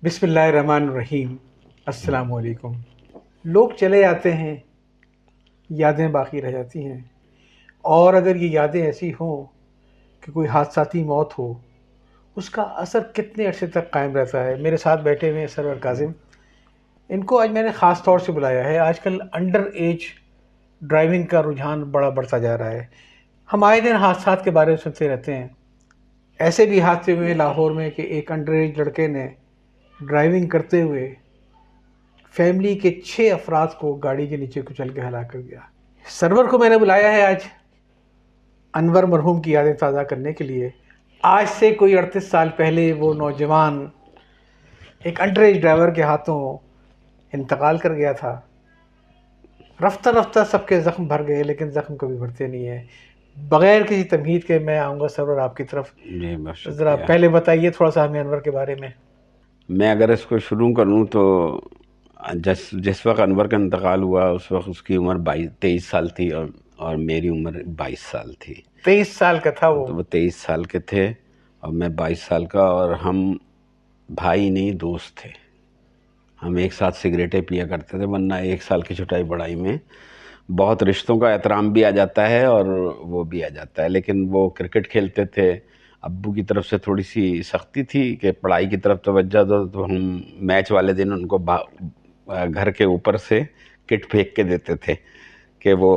بسم اللہ الرحمن الرحیم۔ السلام علیکم۔ لوگ چلے جاتے ہیں، یادیں باقی رہ جاتی ہیں، اور اگر یہ یادیں ایسی ہوں کہ کوئی حادثاتی موت ہو، اس کا اثر کتنے عرصے تک قائم رہتا ہے۔ میرے ساتھ بیٹھے ہوئے ہیں سرور کاظم، ان کو آج میں نے خاص طور سے بلایا ہے۔ آج کل انڈر ایج ڈرائیونگ کا رجحان بڑا بڑھتا جا رہا ہے۔ ہم آئے دن حادثات کے بارے میں سنتے رہتے ہیں۔ ایسے بھی حادثے ہوئے لاہور میں کہ ایک انڈر ایج لڑکے نے ڈرائیونگ کرتے ہوئے فیملی کے 6 افراد کو گاڑی کے نیچے کچل کے ہلاک کر دیا۔ سرور کو میں نے بلایا ہے آج انور مرحوم کی یادیں تازہ کرنے کے لیے۔ آج سے کوئی 38 سال پہلے وہ نوجوان ایک انڈر ایج ڈرائیور کے ہاتھوں انتقال کر گیا تھا۔ رفتہ رفتہ سب کے زخم بھر گئے، لیکن زخم کبھی بھرتے نہیں ہیں۔ بغیر کسی تمہید کے میں آؤں گا سرور آپ کی طرف۔ جی بس ذرا پہلے بتائیے تھوڑا سا ہمیں انور کے بارے میں۔ میں اگر اس کو شروع کروں تو جس وقت انور کا انتقال ہوا اس وقت اس کی عمر 23 سال تھی اور میری عمر 22 سال تھی۔ 23 سال کا تھا وہ۔ تو وہ 23 سال کے تھے اور میں 22 سال کا، اور ہم بھائی نہیں دوست تھے۔ ہم ایک ساتھ سگریٹیں پیا کرتے تھے، ورنہ 1 سال کی چھوٹائی بڑائی میں بہت رشتوں کا احترام بھی آ جاتا ہے اور وہ بھی آ جاتا ہے۔ لیکن وہ کرکٹ کھیلتے تھے، ابو کی طرف سے تھوڑی سی سختی تھی کہ پڑھائی کی طرف توجہ دو، تو ہم میچ والے دن ان کو گھر کے اوپر سے کٹ پھینک کے دیتے تھے کہ وہ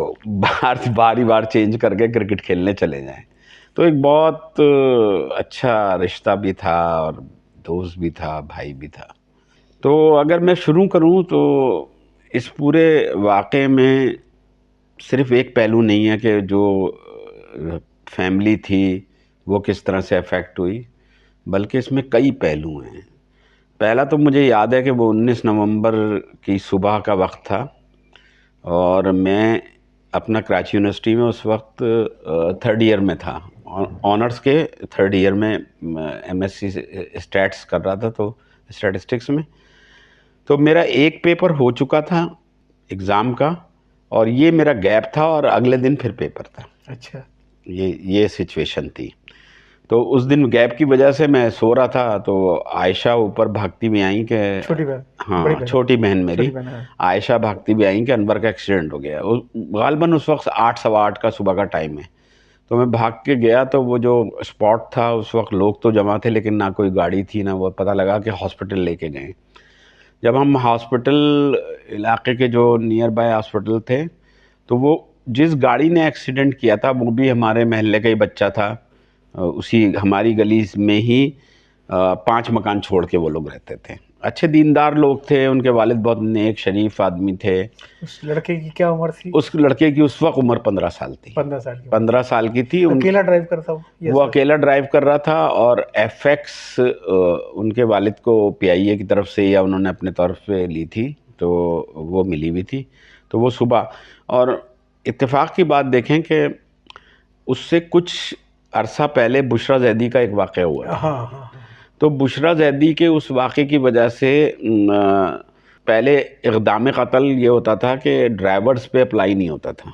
باری بار چینج کر کے کرکٹ کھیلنے چلے جائیں۔ تو ایک بہت اچھا رشتہ بھی تھا اور دوست بھی تھا، بھائی بھی تھا۔ تو اگر میں شروع کروں تو اس پورے واقعے میں صرف ایک پہلو نہیں ہے کہ جو فیملی تھی وہ کس طرح سے افیکٹ ہوئی، بلکہ اس میں کئی پہلو ہیں۔ پہلا تو مجھے یاد ہے کہ وہ 19 نومبر کی صبح کا وقت تھا، اور میں اپنا کراچی یونیورسٹی میں اس وقت 3rd ایئر میں تھا، آنرس کے 3rd ایئر میں ایم ایس سی اسٹیٹس کر رہا تھا، تو اسٹیٹسٹکس میں۔ تو میرا ایک پیپر ہو چکا تھا ایگزام کا، اور یہ میرا گیپ تھا، اور اگلے دن پھر پیپر تھا۔ اچھا، یہ سچویشن تھی۔ تو اس دن گیپ کی وجہ سے میں سو رہا تھا، تو عائشہ اوپر بھاگتی بھی آئیں کہ چھوٹی بہن، ہاں بڑی بہن، چھوٹی بہن میری چھوٹی بہن ہے۔ عائشہ بھاگتی بھی آئیں کہ انور کا ایکسیڈنٹ ہو گیا۔ غالباً اس وقت 8 سوا 8 کا صبح کا ٹائم ہے۔ تو میں بھاگ کے گیا، تو وہ جو اسپاٹ تھا اس وقت لوگ تو جمع تھے، لیکن نہ کوئی گاڑی تھی نہ وہ، پتہ لگا کہ ہاسپٹل لے کے گئے۔ جب ہم ہاسپٹل علاقے کے جو نیئر بائی ہاسپٹل تھے، تو وہ جس گاڑی نے ایکسیڈنٹ کیا تھا وہ بھی ہمارے محلے کا ہی بچہ تھا، اسی ہماری گلی میں ہی 5 مکان چھوڑ کے وہ لوگ رہتے تھے۔ اچھے دیندار لوگ تھے، ان کے والد بہت نیک شریف آدمی تھے۔ اس لڑکے کی کیا عمر تھی؟ اس لڑکے کی اس وقت عمر 15 سال تھی۔ 15 سال کی عمر۔ 15 سال کی تھی۔ اکیلا ڈرائیو کرتا وہ اکیلا ڈرائیو کر رہا تھا، اور ایف ایکس ان کے والد کو پی آئی اے کی طرف سے یا انہوں نے اپنے طرف سے لی تھی، تو وہ ملی ہوئی تھی۔ تو وہ صبح، اور اتفاق کی بات دیکھیں کہ اس سے کچھ عرصہ پہلے بشرا زیدی کا ایک واقعہ ہوا تھا۔ ہاں ہاں۔ تو بشرا زیدی کے اس واقعے کی وجہ سے پہلے اقدام قتل یہ ہوتا تھا کہ ڈرائیورز پہ اپلائی نہیں ہوتا تھا۔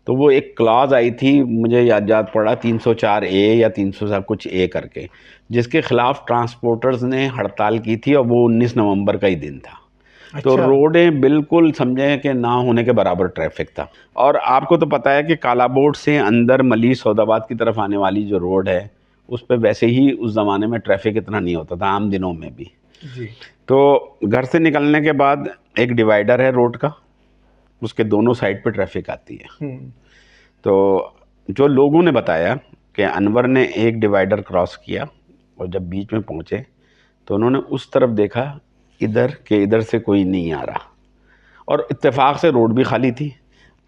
تو وہ ایک کلاز آئی تھی، مجھے یاد پڑا 304 اے یا 300 کچھ اے کر کے، جس کے خلاف ٹرانسپورٹرز نے ہڑتال کی تھی، اور وہ 19 نومبر کا ہی دن تھا۔ تو روڈیں بالکل سمجھیں کہ نہ ہونے کے برابر ٹریفک تھا۔ اور آپ کو تو پتہ ہے کہ کالا بورڈ سے اندر ملی سعودآباد کی طرف آنے والی جو روڈ ہے، اس پہ ویسے ہی اس زمانے میں ٹریفک اتنا نہیں ہوتا تھا، عام دنوں میں بھی۔ جی۔ تو گھر سے نکلنے کے بعد ایک ڈیوائیڈر ہے روڈ کا، اس کے دونوں سائڈ پہ ٹریفک آتی ہے۔ تو جو لوگوں نے بتایا کہ انور نے ایک ڈیوائیڈر کراس کیا، اور جب بیچ میں پہنچے تو انہوں نے اس طرف دیکھا ادھر کہ ادھر سے کوئی نہیں آ رہا، اور اتفاق سے روڈ بھی خالی تھی۔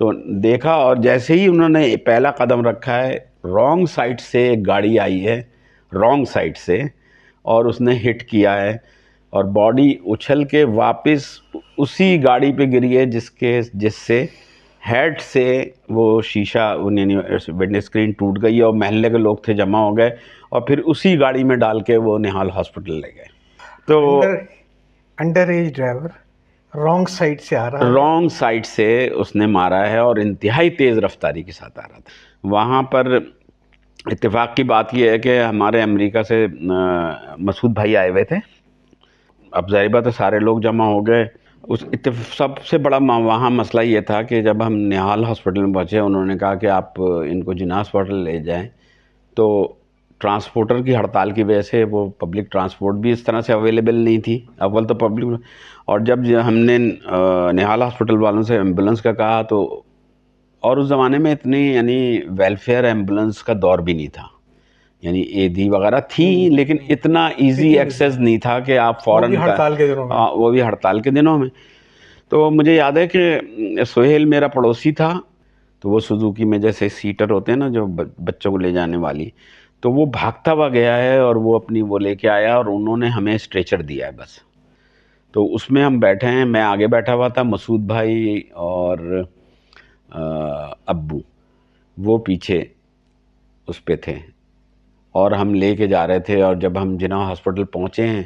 تو دیکھا، اور جیسے ہی انہوں نے پہلا قدم رکھا ہے، رانگ سائڈ سے ایک گاڑی آئی ہے، رانگ سائڈ سے، اور اس نے ہٹ کیا ہے، اور باڈی اچھل کے واپس اسی گاڑی پہ گری ہے جس سے ہیڈ سے وہ شیشہ ونڈو اسکرین ٹوٹ گئی، اور محلے کے لوگ تھے جمع ہو گئے، اور پھر اسی گاڑی میں ڈال کے وہ نہال ہاسپٹل لے گئے۔ تو under age driver wrong side سے آ رہا ہے، رانگ سائڈ سے اس نے مارا ہے، اور انتہائی تیز رفتاری کے ساتھ آ رہا تھا۔ وہاں پر اتفاق کی بات یہ ہے کہ ہمارے امریکہ سے مسعود بھائی آئے ہوئے تھے، اب ظاہر بات ہے سارے لوگ جمع ہو گئے. سب سے بڑا وہاں مسئلہ یہ تھا کہ جب ہم نہال ہاسپٹل میں پہنچے انہوں نے کہا کہ آپ ان کو جناح ہاسپٹل لے جائیں. تو ٹرانسپورٹر کی ہڑتال کی وجہ سے وہ پبلک ٹرانسپورٹ بھی اس طرح سے اویلیبل نہیں تھی. اول تو پبلک، اور جب ہم نے نہال ہاسپٹل والوں سے ایمبولنس کا کہا تو، اور اس زمانے میں اتنی یعنی ویلفیئر ایمبولنس کا دور بھی نہیں تھا، یعنی اے دی وغیرہ تھی لیکن اتنا ایزی ایکسیس نہیں تھا کہ آپ فوراً، وہ بھی ہڑتال کے دنوں میں. وہ بھی ہڑتال کے دنوں میں. تو مجھے یاد ہے کہ سہیل میرا پڑوسی تھا، تو وہ سوزوکی میں جیسے سیٹر ہوتے ہیں نا جو بچوں کو لے جانے والی، تو وہ بھاگتا ہوا گیا ہے اور وہ اپنی وہ لے کے آیا اور انہوں نے ہمیں اسٹریچر دیا ہے بس. تو اس میں ہم بیٹھے ہیں، میں آگے بیٹھا ہوا تھا، مسعود بھائی اور ابو وہ پیچھے اس پہ تھے اور ہم لے کے جا رہے تھے. اور جب ہم جناح ہاسپٹل پہنچے ہیں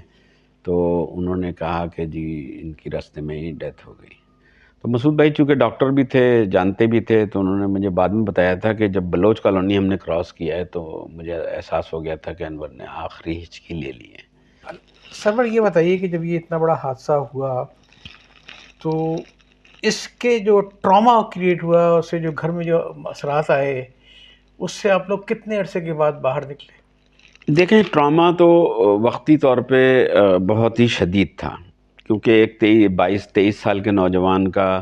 تو انہوں نے کہا کہ جی ان کی راستے میں ہی ڈیتھ ہو گئی. تو مسعود بھائی چونکہ ڈاکٹر بھی تھے، جانتے بھی تھے، تو انہوں نے مجھے بعد میں بتایا تھا کہ جب بلوچ کالونی ہم نے کراس کیا ہے تو مجھے احساس ہو گیا تھا کہ انور نے آخری ہچکی لے لی ہے. سرور یہ بتائیے کہ جب یہ اتنا بڑا حادثہ ہوا تو اس کے جو ٹراما کریٹ ہوا، اس سے جو گھر میں جو اثرات آئے، اس سے آپ لوگ کتنے عرصے کے بعد باہر نکلے؟ دیکھیں ٹراما تو وقتی طور پہ بہت ہی شدید تھا، کیونکہ ایک 22-23 سال کے نوجوان کا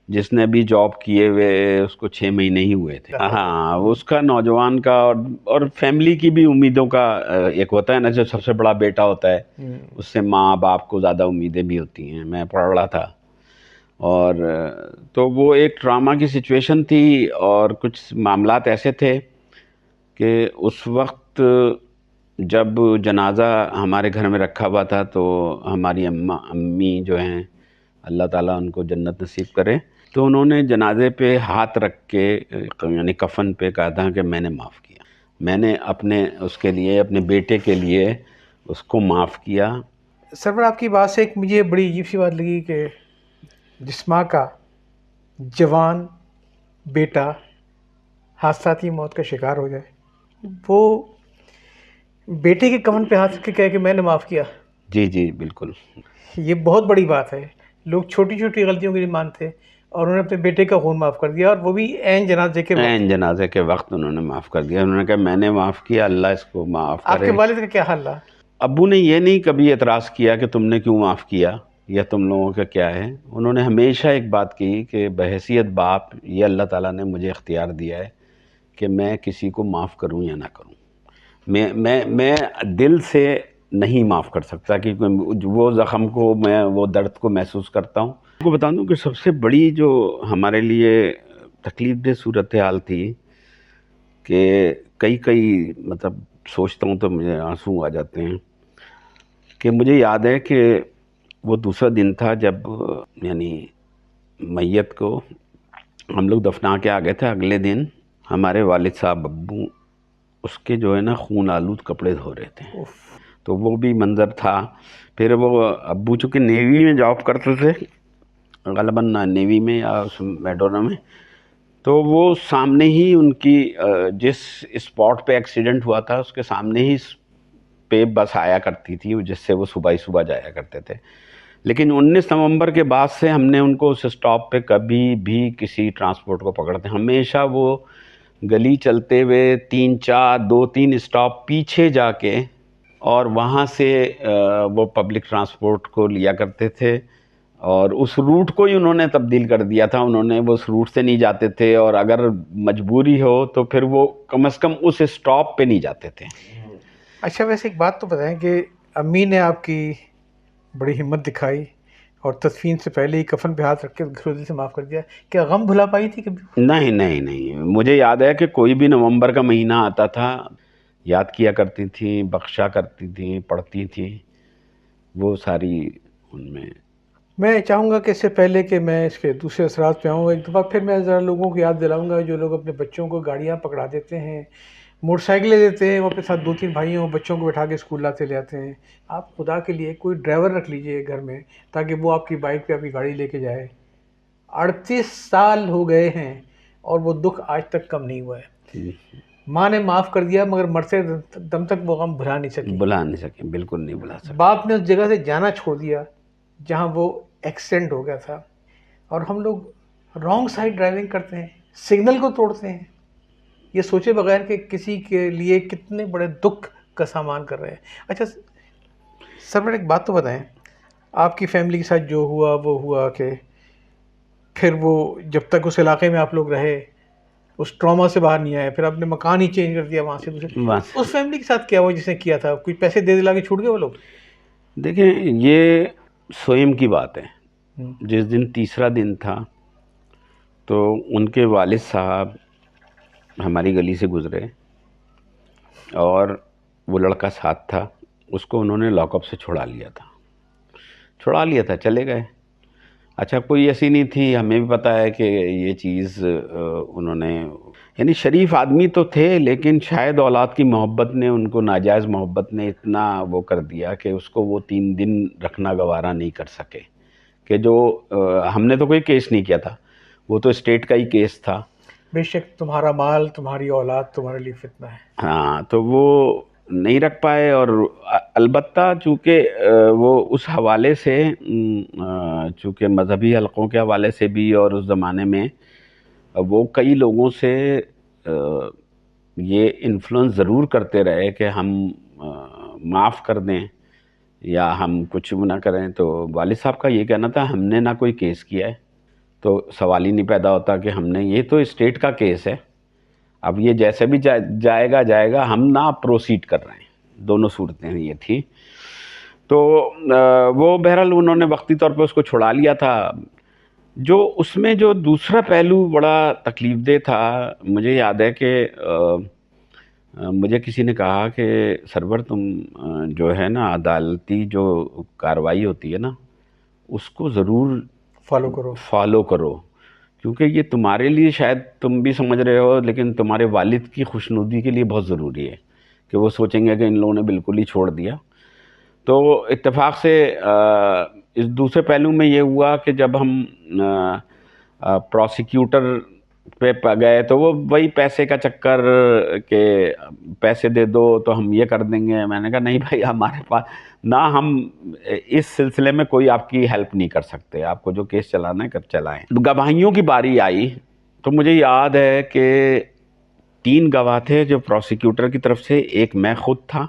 جس نے بھی جاب کیے ہوئے اس کو 6 مہینے ہی ہوئے تھے. ہاں اس کا نوجوان کا اور فیملی کی بھی امیدوں کا ایک ہوتا ہے نا، جو سب سے بڑا بیٹا ہوتا ہے اس سے ماں باپ کو زیادہ امیدیں بھی ہوتی ہیں. میں پڑھ رہا تھا اور تو وہ ایک ٹراما کی سچویشن تھی اور کچھ معاملات ایسے تھے کہ اس وقت جب جنازہ ہمارے گھر میں رکھا ہوا تھا تو ہماری امی جو ہیں اللہ تعالیٰ ان کو جنت نصیب کرے، تو انہوں نے جنازے پہ ہاتھ رکھ کے یعنی کفن پہ کہا تھا کہ میں نے معاف کیا، میں نے اپنے اس کے لیے اپنے بیٹے کے لیے اس کو معاف کیا. سرور آپ کی بات سے ایک مجھے بڑی عجیب سی بات لگی کہ جس ماں کا جوان بیٹا حادثاتی موت کا شکار ہو جائے، وہ بیٹے کے کفن پہ ہاتھ رکھ کے کہے کہ میں نے معاف کیا. جی جی بالکل. یہ بہت بڑی بات ہے. لوگ چھوٹی چھوٹی غلطیوں کے لیے مانتے اور انہوں نے اپنے بیٹے کا خون معاف کر دیا، اور وہ بھی عین جنازے کے وقت. عین جنازے کے وقت انہوں نے معاف کر دیا. انہوں نے کہا میں نے معاف کیا، اللہ اس کو معاف کرے. آپ کے والد کا کیا حال رہا؟ ابو نے یہ نہیں کبھی اعتراض کیا کہ تم نے کیوں معاف کیا یا تم لوگوں کا کیا ہے. انہوں نے ہمیشہ ایک بات کی کہ بحیثیت باپ یہ اللہ تعالیٰ نے مجھے اختیار دیا ہے کہ میں کسی کو معاف کروں یا نہ کروں. میں دل سے نہیں معاف کر سکتا کیونکہ وہ زخم کو، میں وہ درد کو محسوس کرتا ہوں. آپ کو بتا دوں کہ سب سے بڑی جو ہمارے لیے تکلیف دہ صورتحال تھی کہ کئی مطلب سوچتا ہوں تو مجھے آنسو آ جاتے ہیں کہ مجھے یاد ہے کہ وہ دوسرا دن تھا جب یعنی میت کو ہم لوگ دفنا کے آ گئے تھے. اگلے دن ہمارے والد صاحب ابو اس کے جو ہے نا خون آلود کپڑے دھو رہے تھے، تو وہ بھی منظر تھا. پھر وہ ابو چونکہ نیوی میں جاب کرتے تھے غالباً نیوی میں یا میڈونا میں، تو وہ سامنے ہی ان کی جس اسپاٹ پہ ایکسیڈنٹ ہوا تھا اس کے سامنے ہی پہ بس آیا کرتی تھی جس سے وہ صبح جایا کرتے تھے. لیکن 19 نومبر کے بعد سے ہم نے ان کو اس اسٹاپ پہ کبھی بھی کسی ٹرانسپورٹ کو پکڑتے، ہمیشہ وہ گلی چلتے ہوئے 2-3 اسٹاپ پیچھے جا کے اور وہاں سے وہ پبلک ٹرانسپورٹ کو لیا کرتے تھے. اور اس روٹ کو ہی انہوں نے تبدیل کر دیا تھا. انہوں نے وہ اس روٹ سے نہیں جاتے تھے اور اگر مجبوری ہو تو پھر وہ کم از کم اس اسٹاپ پہ نہیں جاتے تھے. اچھا ویسے ایک بات تو بتائیں کہ امی نے آپ کی بڑی ہمت دکھائی اور تدفین سے پہلے ہی کفن پہ ہاتھ رکھ کے دل سے معاف کر دیا، کیا غم بھلا پائی تھی کبھی؟ نہیں. مجھے یاد ہے کہ کوئی بھی نومبر کا مہینہ آتا تھا یاد کیا کرتی تھیں، بخشا کرتی تھیں، پڑھتی تھیں وہ ساری. ان میں چاہوں گا کہ اس سے پہلے کہ میں اس کے دوسرے اثرات پہ آؤں، ایک دفعہ پھر میں ذرا لوگوں کو یاد دلاؤں گا جو لوگ اپنے بچوں کو گاڑیاں پکڑا دیتے ہیں، موٹر سائیکلیں دیتے ہیں، وہ اپنے ساتھ 2-3 بھائیوں بچوں کو بٹھا کے اسکول لاتے لے آتے ہیں. آپ خدا کے لیے کوئی ڈرائیور رکھ لیجئے گھر میں تاکہ وہ آپ کی بائک پہ آپ کی گاڑی لے کے جائے. 38 سال ہو گئے ہیں اور وہ دکھ آج تک کم نہیں ہوا ہے. ماں نے معاف کر دیا مگر مرتے دم تک وہ غم بھلا نہیں سکی. بلا نہیں سکے، بالکل نہیں بلا سکے. باپ نے اس جگہ سے جانا چھوڑ دیا جہاں وہ ایکسیڈنٹ ہو گیا تھا، اور ہم لوگ رانگ سائڈ ڈرائیونگ کرتے ہیں، سگنل کو توڑتے ہیں، یہ سوچے بغیر کہ کسی کے لیے کتنے بڑے دکھ کا سامان کر رہے ہیں. اچھا سرور، ایک بات تو بتائیں، آپ کی فیملی کے ساتھ جو ہوا وہ ہوا کہ پھر وہ جب تک اس علاقے میں آپ لوگ رہے اس ٹراما سے باہر نہیں آئے، پھر آپ نے مکان ہی چینج کر دیا وہاں سے دوسرے. بس اس فیملی کے ساتھ کیا ہوا جس نے کیا تھا؟ کوئی پیسے دے دلا کے چھوٹ گئے وہ لوگ؟ دیکھیں، یہ سوئم کی بات ہے. جس دن تیسرا دن تھا تو ان کے والد صاحب ہماری گلی سے گزرے اور وہ لڑکا ساتھ تھا، اس کو انہوں نے لاک اپ سے چھڑا لیا تھا، چلے گئے. اچھا، کوئی ایسی نہیں تھی، ہمیں بھی پتہ ہے کہ یہ چیز انہوں نے، یعنی شریف آدمی تو تھے لیکن شاید اولاد کی محبت نے ان کو، ناجائز محبت نے اتنا وہ کر دیا کہ اس کو وہ 3 دن رکھنا گوارا نہیں کر سکے. کہ جو ہم نے تو کوئی کیس نہیں کیا تھا، وہ تو اسٹیٹ کا ہی کیس تھا. بے شک تمہارا مال، تمہاری اولاد تمہارے لیے فتنہ ہے. ہاں، تو وہ نہیں رکھ پائے. اور البتہ چونکہ وہ اس حوالے سے، چونکہ مذہبی حلقوں کے حوالے سے بھی، اور اس زمانے میں وہ کئی لوگوں سے یہ انفلوئنس ضرور کرتے رہے کہ ہم معاف کر دیں یا ہم کچھ نہ کریں. تو والد صاحب کا یہ کہنا تھا، ہم نے نہ کوئی کیس کیا ہے، تو سوال ہی نہیں پیدا ہوتا کہ ہم نے، یہ تو اسٹیٹ کا کیس ہے، اب یہ جیسے بھی جائے گا، ہم نہ پروسیڈ کر رہے ہیں. دونوں صورتیں یہ تھی. تو وہ بہرحال انہوں نے وقتی طور پہ اس کو چھڑا لیا تھا. جو اس میں جو دوسرا پہلو بڑا تکلیف دہ تھا، مجھے یاد ہے کہ مجھے کسی نے کہا کہ سرور تم جو ہے نا عدالتی جو کارروائی ہوتی ہے نا اس کو ضرور فالو کرو، کیونکہ یہ تمہارے لیے، شاید تم بھی سمجھ رہے ہو، لیکن تمہارے والد کی خوشنودی کے لیے بہت ضروری ہے کہ وہ سوچیں گے کہ ان لوگوں نے بالکل ہی چھوڑ دیا. تو اتفاق سے اس دوسرے پہلو میں یہ ہوا کہ جب ہم پروسیکیوٹر پہ گئے تو وہ وہی پیسے کا چکر کہ پیسے دے دو تو ہم یہ کر دیں گے. میں نے کہا نہیں بھائی، ہمارے پاس نہ، ہم اس سلسلے میں کوئی آپ کی ہیلپ نہیں کر سکتے، آپ کو جو کیس چلانا ہے کب چلائیں. گواہیوں کی باری آئی تو مجھے یاد ہے کہ 3 گواہ تھے جو پروسیکیوٹر کی طرف سے. ایک میں خود تھا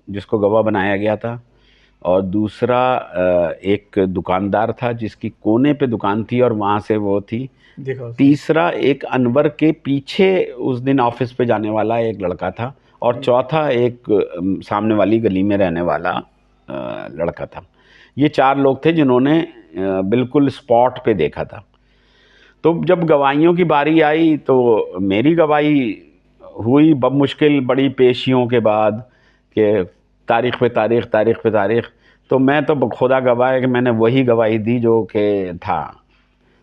جس کو گواہ بنایا گیا تھا، اور دوسرا ایک دکاندار تھا جس کی کونے پہ دکان تھی اور وہاں سے وہ تھی. تیسرا ایک انور کے پیچھے اس دن آفس پہ جانے والا ایک لڑکا تھا، اور چوتھا ایک سامنے والی گلی میں رہنے والا لڑکا تھا. یہ 4 لوگ تھے جنہوں نے بالکل اسپاٹ پہ دیکھا تھا. تو جب گواہیوں کی باری آئی تو میری گواہی ہوئی بمشکل بڑی پیشیوں کے بعد کہ تاریخ پہ تاریخ. تو میں تو خدا گواہ ہے کہ میں نے وہی گواہی دی جو کہ تھا.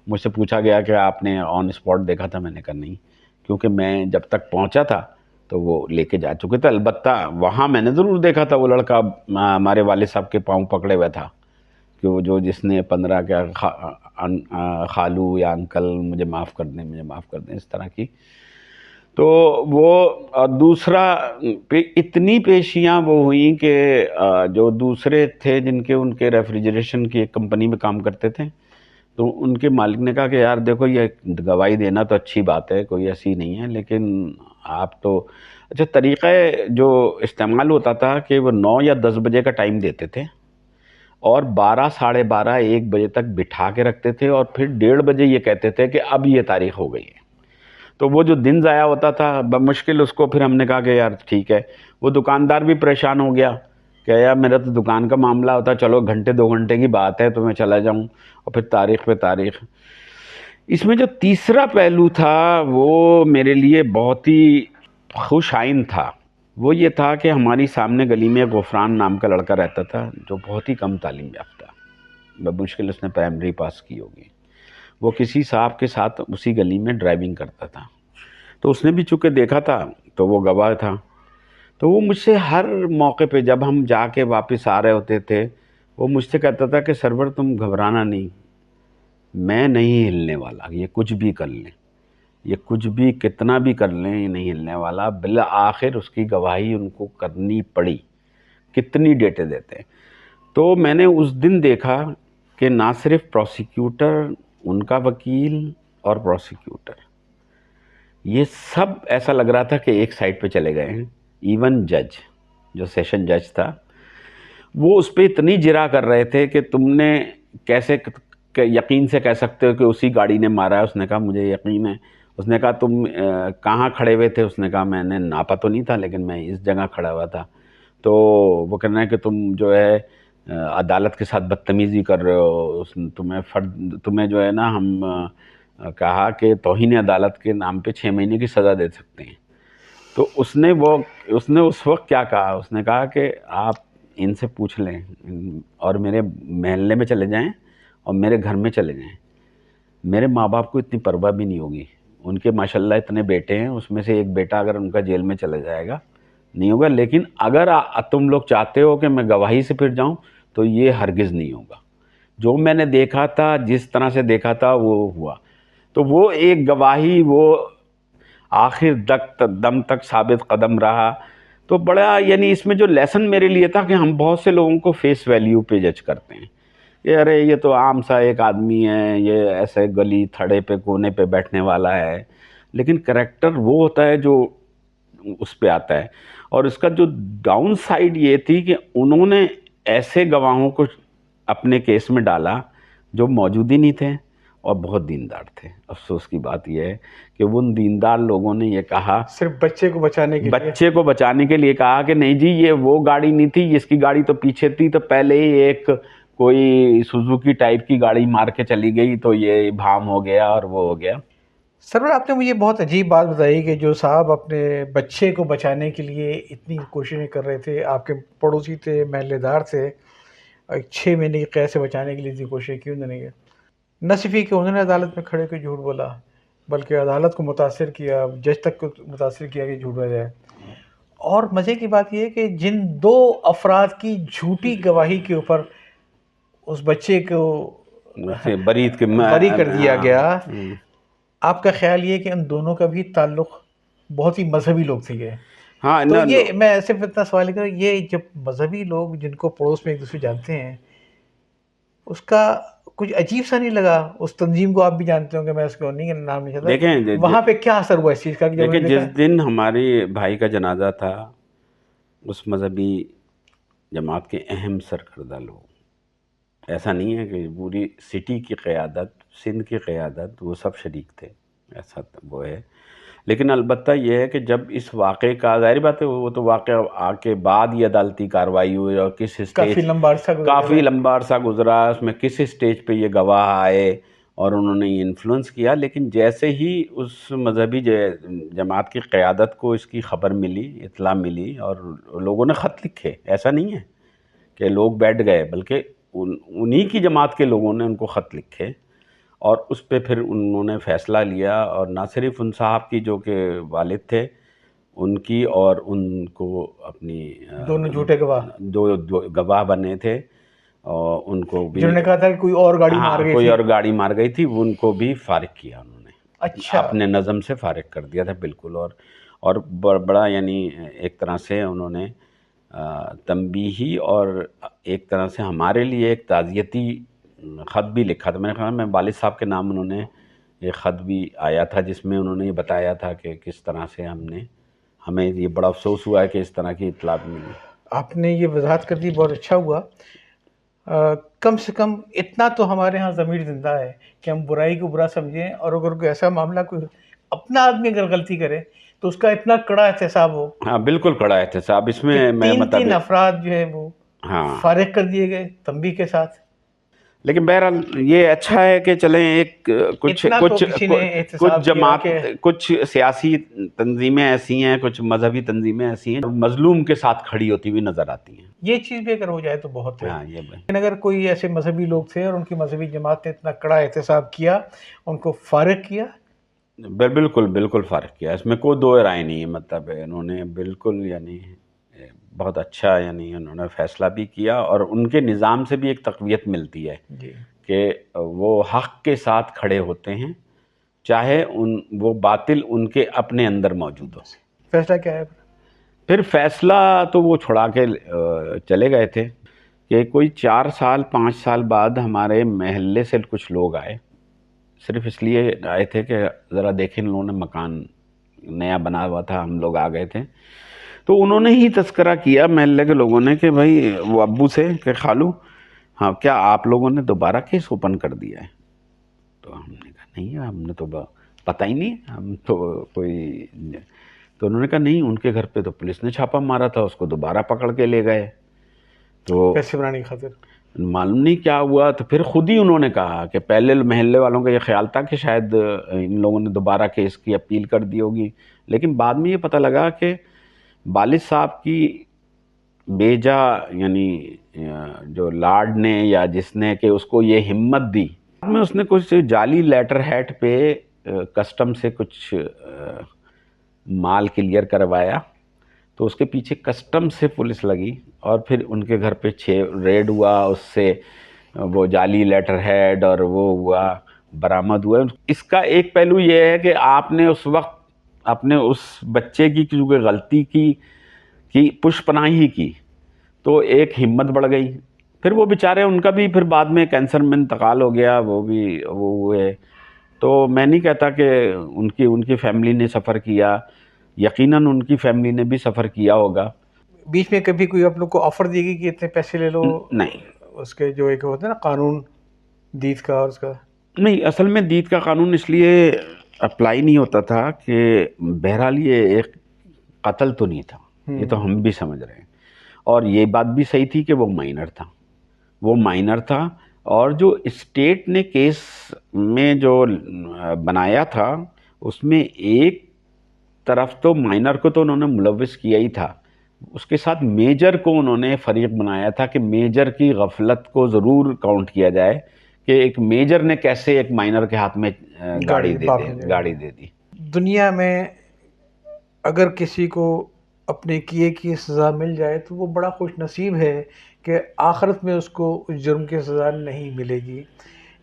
مجھ سے پوچھا گیا کہ آپ نے آن اسپاٹ دیکھا تھا؟ میں نے کہا نہیں، کیونکہ میں جب تک پہنچا تھا تو وہ لے کے جا چکے تھے. البتہ وہاں میں نے ضرور دیکھا تھا وہ لڑکا ہمارے والد صاحب کے پاؤں پکڑے ہوئے تھا، کہ جو جس نے 15 کیا خالو یا انکل مجھے معاف کر دیں اس طرح کی. تو وہ دوسرا اتنی پیشیاں وہ ہوئیں کہ جو دوسرے تھے جن کے ان کے ریفریجریشن کی ایک کمپنی میں کام کرتے تھے، تو ان کے مالک نے کہا کہ یار دیکھو، یہ گواہی دینا تو اچھی بات ہے، کوئی ایسی نہیں ہے، لیکن آپ تو، اچھا طریقہ جو استعمال ہوتا تھا کہ وہ 9 یا 10 بجے کا ٹائم دیتے تھے اور 12 ساڑھے 12 1 بجے تک بٹھا کے رکھتے تھے، اور پھر 1:30 بجے یہ کہتے تھے کہ اب یہ تاریخ ہو گئی ہے. تو وہ جو دن ضائع ہوتا تھا بمشکل، اس کو پھر ہم نے کہا کہ یار ٹھیک ہے. وہ دکاندار بھی پریشان ہو گیا کہ یار میرا تو دکان کا معاملہ ہوتا، چلو گھنٹے 2 گھنٹے کی بات ہے تو میں چلا جاؤں، اور پھر تاریخ پہ تاریخ. اس میں جو تیسرا پہلو تھا وہ میرے لیے بہت ہی خوش آئند تھا. وہ یہ تھا کہ ہماری سامنے گلی میں غفران نام کا لڑکا رہتا تھا جو بہت ہی کم تعلیم یافتہ، بمشکل اس نے پرائمری پاس کی ہوگی. وہ کسی صاحب کے ساتھ اسی گلی میں ڈرائیونگ کرتا تھا. تو اس نے بھی چونکہ دیکھا تھا تو وہ گواہ تھا. تو وہ مجھ سے ہر موقع پہ جب ہم جا کے واپس آ رہے ہوتے تھے، وہ مجھ سے کہتا تھا کہ سرور تم گھبرانا نہیں، میں نہیں ہلنے والا، یہ کچھ بھی کر لیں. یہ کچھ بھی کتنا بھی کر لیں یہ نہیں ہلنے والا. بالآخر اس کی گواہی ان کو کرنی پڑی, کتنی ڈیٹے دیتے ہیں. تو میں نے اس دن دیکھا کہ نہ صرف پروسیکیوٹر, ان کا وکیل اور پروسیکیوٹر, یہ سب ایسا لگ رہا تھا کہ ایک سائڈ پہ چلے گئے ہیں. ایون جج, جو سیشن جج تھا, وہ اس پہ اتنی جرا کر رہے تھے کہ تم نے کیسے یقین سے کہہ سکتے ہو کہ اسی گاڑی نے مارا ہے. اس نے کہا مجھے یقین ہے. اس نے کہا تم کہاں کھڑے ہوئے تھے؟ اس نے کہا میں نے ناپا تو نہیں تھا لیکن میں اس جگہ کھڑا ہوا تھا. تو وہ کہنا ہے کہ تم جو ہے عدالت کے ساتھ بدتمیزی کر رہے ہو, تمہیں جو ہے نا ہم کہا کہ توہین عدالت کے نام پہ 6 مہینے کی سزا دے سکتے ہیں. تو اس نے اس وقت کیا کہا؟ اس نے کہا کہ آپ ان سے پوچھ لیں اور میرے محلے میں چلے جائیں اور میرے گھر میں چلے جائیں, میرے ماں باپ کو اتنی پرواہ بھی نہیں ہوگی. ان کے ماشاءاللہ اتنے بیٹے ہیں, اس میں سے ایک بیٹا اگر ان کا جیل میں چلا جائے گا نہیں ہوگا, لیکن اگر تم لوگ چاہتے ہو کہ میں گواہی سے پھر جاؤں تو یہ ہرگز نہیں ہوگا. جو میں نے دیکھا تھا, جس طرح سے دیکھا تھا وہ ہوا. تو وہ ایک گواہی وہ آخر دم تک ثابت قدم رہا. تو بڑا یعنی اس میں جو لیسن میرے لیے تھا کہ ہم بہت سے لوگوں کو فیس ویلیو پہ جج کرتے ہیں کہ ارے یہ تو عام سا ایک آدمی ہے, یہ ایسے گلی تھڑے پہ کونے پہ بیٹھنے والا ہے. لیکن کریکٹر وہ ہوتا ہے جو اس پہ آتا ہے. اور اس کا جو ڈاؤن سائڈ یہ تھی کہ انہوں نے ایسے گواہوں کو اپنے کیس میں ڈالا جو موجود ہی نہیں تھے اور بہت دیندار تھے. افسوس کی بات یہ ہے کہ ان دیندار لوگوں نے یہ کہا, صرف بچے کو بچانے کے لیے کہا کہ نہیں جی یہ وہ گاڑی نہیں تھی, اس کی گاڑی تو پیچھے تھی, تو پہلے ہی ایک کوئی سوزوکی ٹائپ کی گاڑی مار کے چلی گئی تو یہ بھام ہو گیا اور وہ ہو گیا. سرور آپ نے مجھے بہت عجیب بات بتائی کہ جو صاحب اپنے بچے کو بچانے کے لیے اتنی کوششیں کر رہے تھے, آپ کے پڑوسی تھے, محلے دار تھے, 6 مہینے کی قید سے بچانے کے لیے اتنی کوششیں کی انہوں نے. نہ صرف یہ کہ انہوں نے عدالت میں کھڑے کے جھوٹ بولا بلکہ عدالت کو متاثر کیا, جج تک کو متاثر کیا کہ جھوٹ بولا جائے. اور مزے کی بات یہ ہے کہ جن 2 افراد کی جھوٹی گواہی کے اوپر اس بچے کو بری کر دیا گیا, آپ کا خیال یہ ہے کہ ان دونوں کا بھی تعلق بہت ہی مذہبی لوگ تھے. ہاں, تو یہ میں صرف اتنا سوال کر, یہ جب مذہبی لوگ جن کو پڑوس میں ایک دوسرے جانتے ہیں, اس کا کچھ عجیب سا نہیں لگا؟ اس تنظیم کو آپ بھی جانتے ہوں گے, میں اس کو نہیں نام نہیں چاہتا. دیکھیں وہاں پہ کیا اثر ہوا اس چیز کا؟ دیکھیں جس دن ہمارے بھائی کا جنازہ تھا, اس مذہبی جماعت کے اہم سرکردہ لوگ, ایسا نہیں ہے کہ پوری سٹی کی قیادت, سندھ کی قیادت, وہ سب شریک تھے, ایسا وہ ہے. لیکن البتہ یہ ہے کہ جب اس واقعے کا, ظاہر بات ہے وہ تو واقعہ آ کے بعد ہی عدالتی کارروائی ہوئی اور کس اسٹیج, کافی لمبا عرصہ گزرا, اس میں کس اسٹیج پہ یہ گواہ آئے اور انہوں نے یہ انفلوئنس کیا. لیکن جیسے ہی اس مذہبی جماعت کی قیادت کو اس کی خبر ملی, اطلاع ملی, اور لوگوں نے خط لکھے, ایسا نہیں ہے کہ لوگ بیٹھ گئے, بلکہ انہی کی جماعت کے لوگوں نے ان کو خط لکھے اور اس پہ پھر انہوں نے فیصلہ لیا. اور نہ صرف ان صاحب کی جو کہ والد تھے ان کی, اور ان کو اپنی دونوں جھوٹے گواہ, دو گواہ بنے تھے, اور ان کو بھی جنہوں نے کہا تھا کہ کوئی اور گاڑی مار گئی, کوئی اور گاڑی مار گئی تھی, ان کو بھی فارغ کیا انہوں نے. اچھا, اپنے نظم سے فارغ کر دیا تھا بالکل. اور بڑا یعنی ایک طرح سے انہوں نے تنبیہی اور ایک طرح سے ہمارے لیے ایک تعزیتی خط بھی لکھا تھا. میں نے کہا میں والد صاحب کے نام انہوں نے ایک خط بھی آیا تھا جس میں انہوں نے یہ بتایا تھا کہ کس طرح سے ہمیں یہ بڑا افسوس ہوا ہے کہ اس طرح کی اطلاع ملی. آپ نے یہ وضاحت کر دی, بہت اچھا ہوا. کم سے کم اتنا تو ہمارے ہاں ضمیر زندہ ہے کہ ہم برائی کو برا سمجھیں, اور اگر کوئی ایسا معاملہ, کوئی اپنا آدمی اگر غلطی کرے تو اس کا اتنا کڑا احتساب ہو. ہاں بالکل کڑا احتساب. اس میں میں 3 افراد جو ہے وہ فارغ کر دیے گئے تنبیہ کے ساتھ. لیکن بہرحال یہ اچھا ہے کہ چلیں ایک کچھ جماعت, کچھ سیاسی تنظیمیں ایسی ہیں, کچھ مذہبی تنظیمیں ایسی ہیں مظلوم کے ساتھ کھڑی ہوتی ہوئی نظر آتی ہیں. یہ چیز بھی اگر ہو جائے تو بہت ہے. ہاں یہ لیکن اگر کوئی ایسے مذہبی لوگ تھے اور ان کی مذہبی جماعت نے اتنا کڑا احتساب کیا, ان کو فارغ کیا, بالکل فارغ کیا, اس میں کوئی دو رائے نہیں ہے. مطلب انہوں نے بالکل یعنی بہت اچھا یعنی انہوں نے فیصلہ بھی کیا, اور ان کے نظام سے بھی ایک تقویت ملتی ہے کہ وہ حق کے ساتھ کھڑے ہوتے ہیں, چاہے وہ باطل ان کے اپنے اندر موجود ہو. فیصلہ کیا ہے؟ پھر فیصلہ تو وہ چھڑا کے چلے گئے تھے کہ کوئی 4 سال 5 سال بعد ہمارے محلے سے کچھ لوگ آئے، صرف اس لیے آئے تھے کہ ذرا دیکھیں، ان لوگوں نے مکان نیا بنا ہوا تھا، ہم لوگ آ گئے تھے. تو انہوں نے ہی تذکرہ کیا محلے کے لوگوں نے کہ بھائی وہ ابو سے کہ خالو ہاں کیا آپ لوگوں نے دوبارہ کیس اوپن کر دیا ہے؟ تو ہم نے کہا نہیں، ہم نے تو پتہ ہی نہیں، ہم تو کوئی. تو انہوں نے کہا نہیں، ان کے گھر پہ تو پولیس نے چھاپا مارا تھا، اس کو دوبارہ پکڑ کے لے گئے. تو پیسے بنانے کی خاطر معلوم نہیں کیا ہوا. تو پھر خود ہی انہوں نے کہا کہ پہلے محلے والوں کا یہ خیال تھا کہ شاید ان لوگوں نے دوبارہ کیس کی اپیل کر دی ہوگی، لیکن بعد میں یہ پتہ لگا کہ والد صاحب کی بیجا یعنی جو لارڈ نے یا جس نے کہ اس کو یہ ہمت دی، بعد میں اس نے کچھ جعلی لیٹر ہیڈ پہ کسٹم سے کچھ مال کلیئر کروایا، تو اس کے پیچھے کسٹم سے پولیس لگی اور پھر ان کے گھر پہ 6 ریڈ ہوا، اس سے وہ جعلی لیٹر ہیڈ اور وہ ہوا برآمد ہوا. اس کا ایک پہلو یہ ہے کہ آپ نے اس وقت اپنے اس بچے کی کیونکہ غلطی کی پش پناہی کی تو ایک ہمت بڑھ گئی. پھر وہ بیچارے ان کا بھی پھر بعد میں کینسر میں انتقال ہو گیا، وہ ہوئے. تو میں نہیں کہتا کہ ان کی فیملی نے سفر کیا، یقیناً ان کی فیملی نے بھی سفر کیا ہوگا. بیچ میں کبھی کوئی آپ لوگ کو آفر دی گئی کہ اتنے پیسے لے لو؟ نہیں، اس کے جو ایک ہوتا ہے نا قانون دید کا، اور اس کا نہیں، اصل میں دید کا قانون اس لیے اپلائی نہیں ہوتا تھا کہ بہرحال یہ ایک قتل تو نہیں تھا، یہ تو ہم بھی سمجھ رہے ہیں، اور یہ بات بھی صحیح تھی کہ وہ مائنر تھا. اور جو اسٹیٹ نے کیس میں جو بنایا تھا اس میں ایک طرف تو مائنر کو تو انہوں نے ملوث کیا ہی تھا، اس کے ساتھ میجر کو انہوں نے فریق بنایا تھا کہ میجر کی غفلت کو ضرور کاؤنٹ کیا جائے کہ ایک میجر نے کیسے ایک مائنر کے ہاتھ میں گاڑی دے دی. دنیا میں اگر کسی کو اپنے کیے کی سزا مل جائے تو وہ بڑا خوش نصیب ہے کہ آخرت میں اس کو اس جرم کی سزا نہیں ملے گی.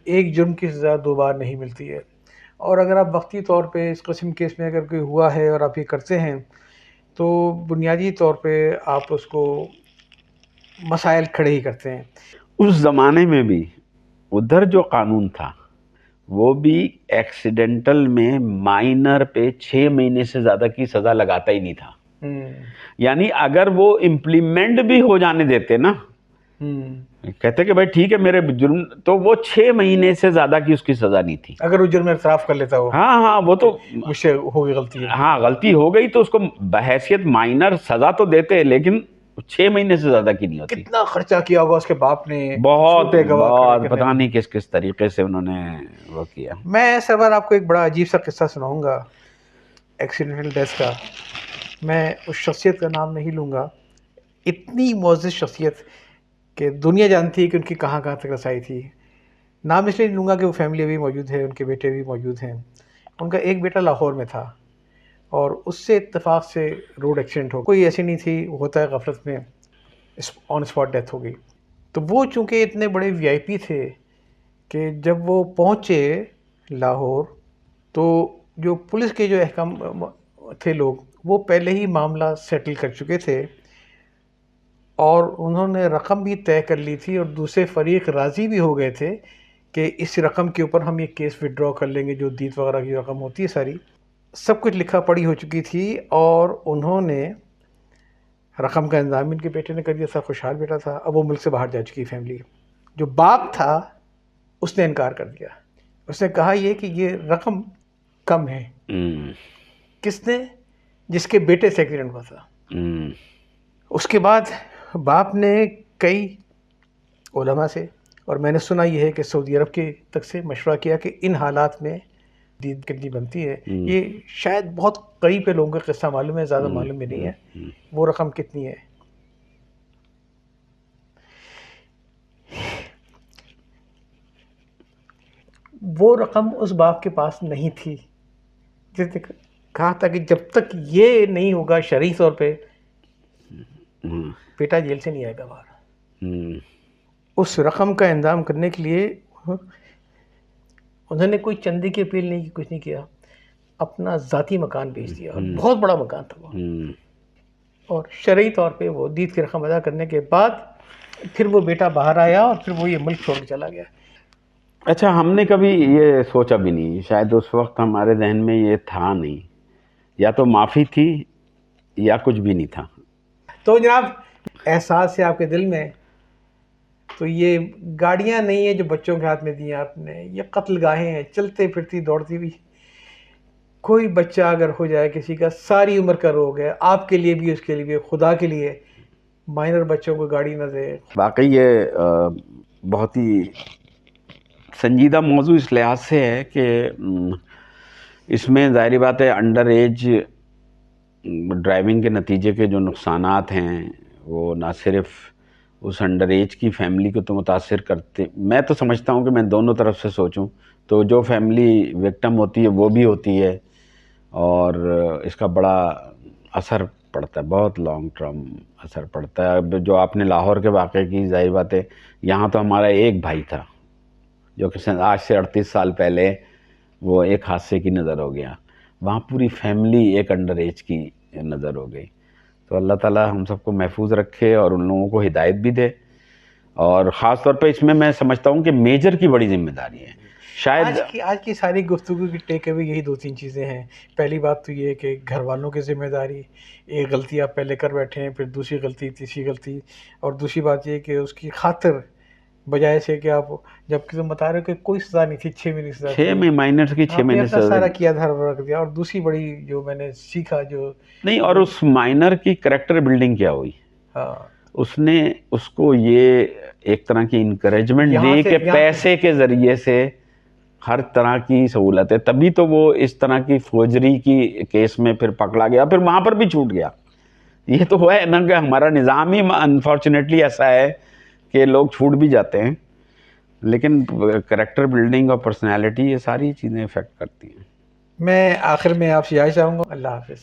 ایک جرم کی سزا 2 بار نہیں ملتی ہے. اور اگر آپ وقتی طور پہ اس قسم کیس میں اگر کوئی ہوا ہے اور آپ یہ کرتے ہیں تو بنیادی طور پہ آپ اس کو مسائل کھڑے ہی کرتے ہیں. اس زمانے میں بھی ادھر جو قانون تھا وہ بھی ایکسیڈنٹل میں مائنر پہ 6 مہینے سے زیادہ کی سزا لگاتا ہی نہیں تھا. یعنی اگر وہ امپلیمنٹ بھی ہو جانے دیتے نا، کہتے کہ بھائی ٹھیک ہے میرے جرم، تو وہ 6 مہینے سے زیادہ کی اس کی سزا نہیں تھی. اگر وہ جرم اعتراف کر لیتا ہو، ہاں وہ تو مجھ سے ہو گئی غلطی ہے، ہاں غلطی ہو گئی تو اس کو بحیثیت مائنر سزا تو دیتے لیکن 6 مہینے سے زیادہ کی نہیں ہوتی. کتنا خرچہ کیا ہوگا اس کے باپ نے، بہت چھوٹے گواہ کھڑے کرنے پتہ میں. نہیں کس طریقے سے انہوں نے وہ کیا. میں سرور آپ کو ایک بڑا عجیب سا قصہ سناؤں گا ایکسیڈنٹل ڈیتھ کا. میں اس شخصیت کا نام نہیں لوں گا، اتنی معزز شخصیت کہ دنیا جانتی ہے کہ ان کی کہاں کہاں تک رسائی تھی. نام اس لیے نہیں لوں گا کہ وہ فیملی بھی موجود ہے، ان کے بیٹے بھی موجود ہیں. ان کا ایک بیٹا لاہور میں تھا اور اس سے اتفاق سے روڈ ایکسیڈنٹ ہو، کوئی ایسی نہیں تھی، ہوتا ہے غفلت میں آن اسپاٹ ڈیتھ ہو گئی. تو وہ چونکہ اتنے بڑے وی آئی پی تھے کہ جب وہ پہنچے لاہور تو جو پولیس کے جو احکام تھے لوگ وہ پہلے ہی معاملہ سیٹل کر چکے تھے اور انہوں نے رقم بھی طے کر لی تھی اور دوسرے فریق راضی بھی ہو گئے تھے کہ اس رقم کے اوپر ہم یہ کیس وڈرا کر لیں گے، جو دیت وغیرہ کی رقم ہوتی ہے ساری سب کچھ لکھا پڑھی ہو چکی تھی. اور انہوں نے رقم کا انتظام ان کے بیٹے نے کر دیا تھا، خوشحال بیٹا تھا. اب وہ ملک سے باہر جا چکی فیملی. جو باپ تھا اس نے انکار کر دیا، اس نے کہا یہ کہ یہ رقم کم ہے. کس نے؟ جس کے بیٹے سے ایکسیڈنٹ ہوا تھا. اس کے بعد باپ نے کئی علماء سے، اور میں نے سنا یہ ہے کہ سعودی عرب کے تک سے مشورہ کیا کہ ان حالات میں دید کتنی بنتی ہے. یہ شاید بہت قریب کے لوگوں کا قصہ معلوم ہے، زیادہ معلوم بھی نہیں ہے وہ رقم کتنی ہے. وہ رقم اس باپ کے پاس نہیں تھی. جس نے کہا تھا کہ جب تک یہ نہیں ہوگا شرعی طور پہ بیٹا جیل سے نہیں آئے گا باہر. اس رقم کا انتظام کرنے کے لیے انہوں نے کوئی چندے کی اپیل نہیں کی، کچھ نہیں کیا، اپنا ذاتی مکان بیچ دیا، اور بہت بڑا مکان تھا وہ، اور شرعی طور پہ وہ دید کی رقم ادا کرنے کے بعد پھر وہ بیٹا باہر آیا اور پھر وہ یہ ملک چھوڑ کے چلا گیا۔ اچھا، ہم نے کبھی یہ سوچا بھی نہیں، شاید اس وقت ہمارے ذہن میں یہ تھا نہیں، یا تو معافی تھی یا کچھ بھی نہیں تھا۔ تو جناب احساس ہے آپ کے دل میں، تو یہ گاڑیاں نہیں ہیں جو بچوں کے ہاتھ میں دی ہیں آپ نے، یہ قتل گاہیں ہیں، چلتے پھرتی دوڑتی ہوئی۔ کوئی بچہ اگر ہو جائے کسی کا، ساری عمر کا روگ ہے، آپ کے لیے بھی اس کے لیے بھی، خدا کے لیے مائنر بچوں کو گاڑی نہ دے۔ واقعی یہ بہت ہی سنجیدہ موضوع اس لحاظ سے ہے کہ اس میں ظاہری بات ہے انڈر ایج ڈرائیونگ کے نتیجے کے جو نقصانات ہیں وہ نہ صرف اس انڈر ایج کی فیملی کو تو متاثر کرتے، میں تو سمجھتا ہوں کہ میں دونوں طرف سے سوچوں تو جو فیملی وکٹم ہوتی ہے وہ بھی ہوتی ہے، اور اس کا بڑا اثر پڑتا ہے، بہت لانگ ٹرم اثر پڑتا ہے۔ اب جو آپ نے لاہور کے واقعے کی، ظاہر بات ہے یہاں تو ہمارا ایک بھائی تھا جو کہ آج سے 38 سال پہلے وہ ایک حادثے کی نظر ہو گیا، وہاں پوری فیملی ایک انڈر ایج کی نظر ہو گئی۔ تو اللہ تعالیٰ ہم سب کو محفوظ رکھے اور ان لوگوں کو ہدایت بھی دے، اور خاص طور پہ اس میں سمجھتا ہوں کہ میجر کی بڑی ذمہ داری ہے۔ شاید آج کی ساری گفتگو کی ٹیک اوے یہی 2-3 چیزیں ہیں۔ پہلی بات تو یہ کہ گھر والوں کی ذمہ داری، ایک غلطی آپ پہلے کر بیٹھے ہیں، پھر دوسری غلطی، تیسری غلطی، اور دوسری بات یہ کہ اس کی خاطر بجائے سے کہ آپ، جب کہ تم بتا رہے ہو کہ کوئی سزا نہیں تھی، 6 مہینے سزا تھی، 6 میں مائنر کی 6 آپ نے مہینے اپنا سے سارا کیا دھر رکھ دیا۔ اور دوسری بڑی جو میں نے سیکھا جو نہیں، اور اس مائنر کی کریکٹر بلڈنگ کیا ہوئی، اس نے اس کو یہ ایک طرح کی انکریجمنٹ دی کہ پیسے کے ذریعے سے ہر طرح کی سہولت ہے، تبھی تو وہ اس طرح کی فوجری کی کیس میں پھر پکڑا گیا، پھر وہاں پر بھی چھوٹ گیا۔ یہ تو ہوا ہے نا کہ ہمارا نظام ہی انفارچونیٹلی ایسا ہے کہ لوگ چھوٹ بھی جاتے ہیں، لیکن کریکٹر بلڈنگ اور پرسنالٹی یہ ساری چیزیں افیکٹ کرتی ہیں۔ میں آخر میں آپ سے یہی چاہوں گا، اللہ حافظ۔